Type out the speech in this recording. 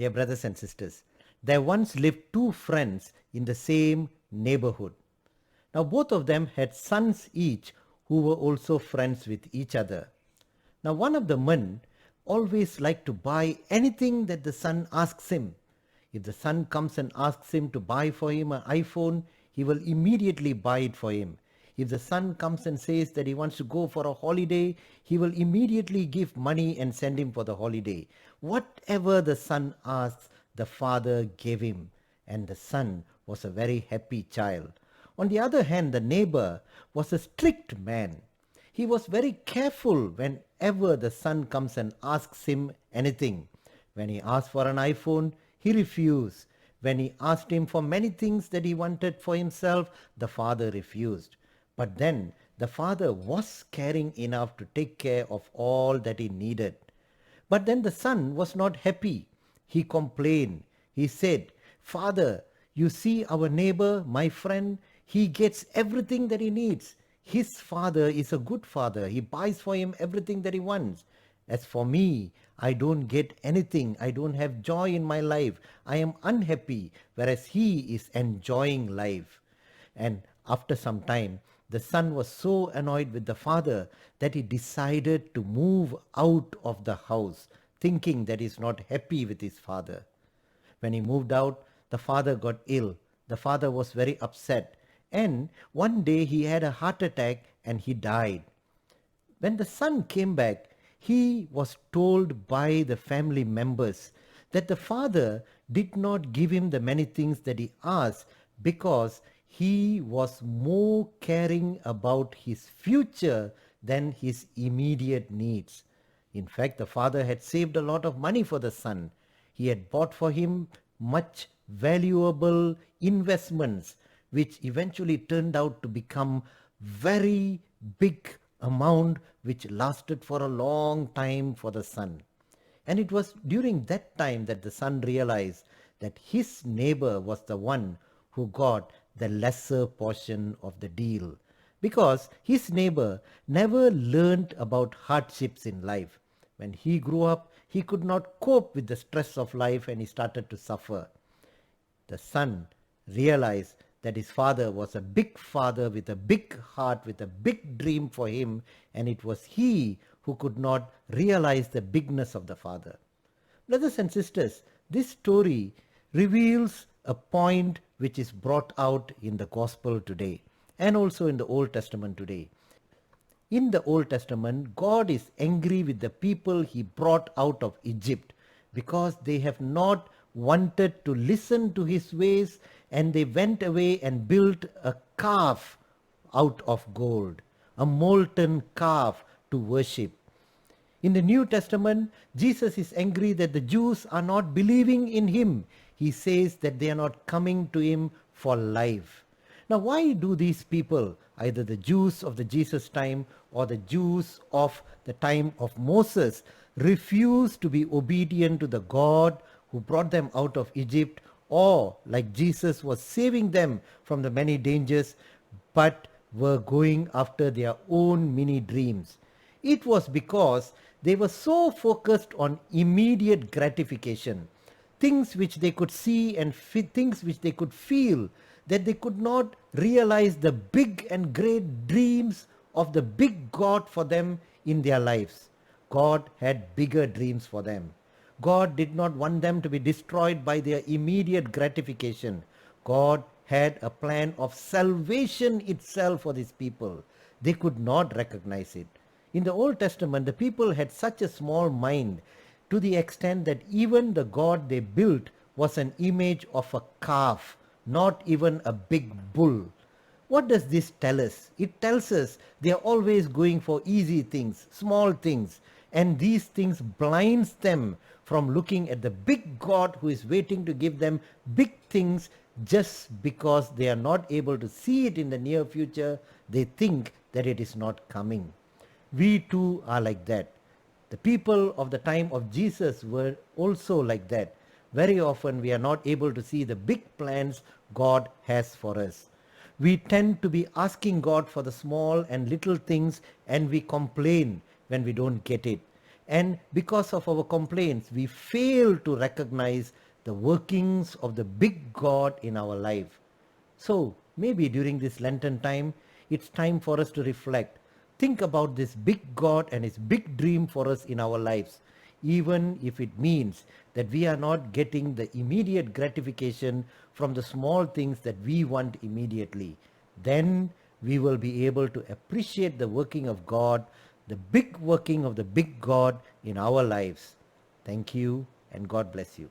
Dear brothers and sisters, there once lived two friends in the same neighborhood. Now both of them had sons each who were also friends with each other. Now one of the men always liked to buy anything that the son asks him. If the son comes and asks him to buy for him an iPhone, he will immediately buy it for him. If the son comes and says that he wants to go for a holiday, he will immediately give money and send him for the holiday. Whatever the son asks, the father gave him, and the son was a very happy child. On the other hand, the neighbor was a strict man. He was very careful whenever the son comes and asks him anything. When he asked for an iPhone, he refused. When he asked him for many things that he wanted for himself, the father refused. But then the father was caring enough to take care of all that he needed. But then the son was not happy. He complained. He said, "Father, you see our neighbor, my friend, he gets everything that he needs. His father is a good father. He buys for him everything that he wants. As for me, I don't get anything. I don't have joy in my life. I am unhappy, whereas he is enjoying life." And after some time, the son was so annoyed with the father that he decided to move out of the house, thinking that he's not happy with his father. When he moved out, the father got ill. The father was very upset. And one day he had a heart attack and he died. When the son came back, he was told by the family members that the father did not give him the many things that he asked because he was more caring about his future than his immediate needs. In fact, the father had saved a lot of money for the son. He had bought for him much valuable investments, which eventually turned out to become very big amount, which lasted for a long time for the son. And it was during that time that the son realized that his neighbor was the one who got the lesser portion of the deal, because his neighbor never learned about hardships in life. When he grew up, he could not cope with the stress of life and he started to suffer. The son realized that his father was a big father with a big heart, with a big dream for him, and it was he who could not realize the bigness of the father. Brothers and sisters, this story reveals a point which is brought out in the gospel today and also in the Old Testament today. In the Old Testament, God is angry with the people he brought out of Egypt because they have not wanted to listen to his ways, and they went away and built a calf out of gold, a molten calf to worship. In the New Testament, Jesus is angry that the Jews are not believing in him. He says that they are not coming to him for life. Now, why do these people, either the Jews of the Jesus time or the Jews of the time of Moses, refuse to be obedient to the God who brought them out of Egypt, or like Jesus was saving them from the many dangers, but were going after their own mini dreams? It was because they were so focused on immediate gratification, things which they could see and things which they could feel, that they could not realize the big and great dreams of the big God for them in their lives. God had bigger dreams for them. God did not want them to be destroyed by their immediate gratification. God had a plan of salvation itself for these people. They could not recognize it. In the Old Testament, the people had such a small mind to the extent that even the God they built was an image of a calf, not even a big bull. What does this tell us? It tells us they are always going for easy things, small things, and these things blinds them from looking at the big God who is waiting to give them big things. Just because they are not able to see it in the near future, they think that it is not coming. We too are like that. The people of the time of Jesus were also like that. Very often we are not able to see the big plans God has for us. We tend to be asking God for the small and little things, and we complain when we don't get it. And because of our complaints, we fail to recognize the workings of the big God in our life. So maybe during this Lenten time, it's time for us to reflect. Think about this big God and his big dream for us in our lives, even if it means that we are not getting the immediate gratification from the small things that we want immediately. Then we will be able to appreciate the working of God, the big working of the big God in our lives. Thank you and God bless you.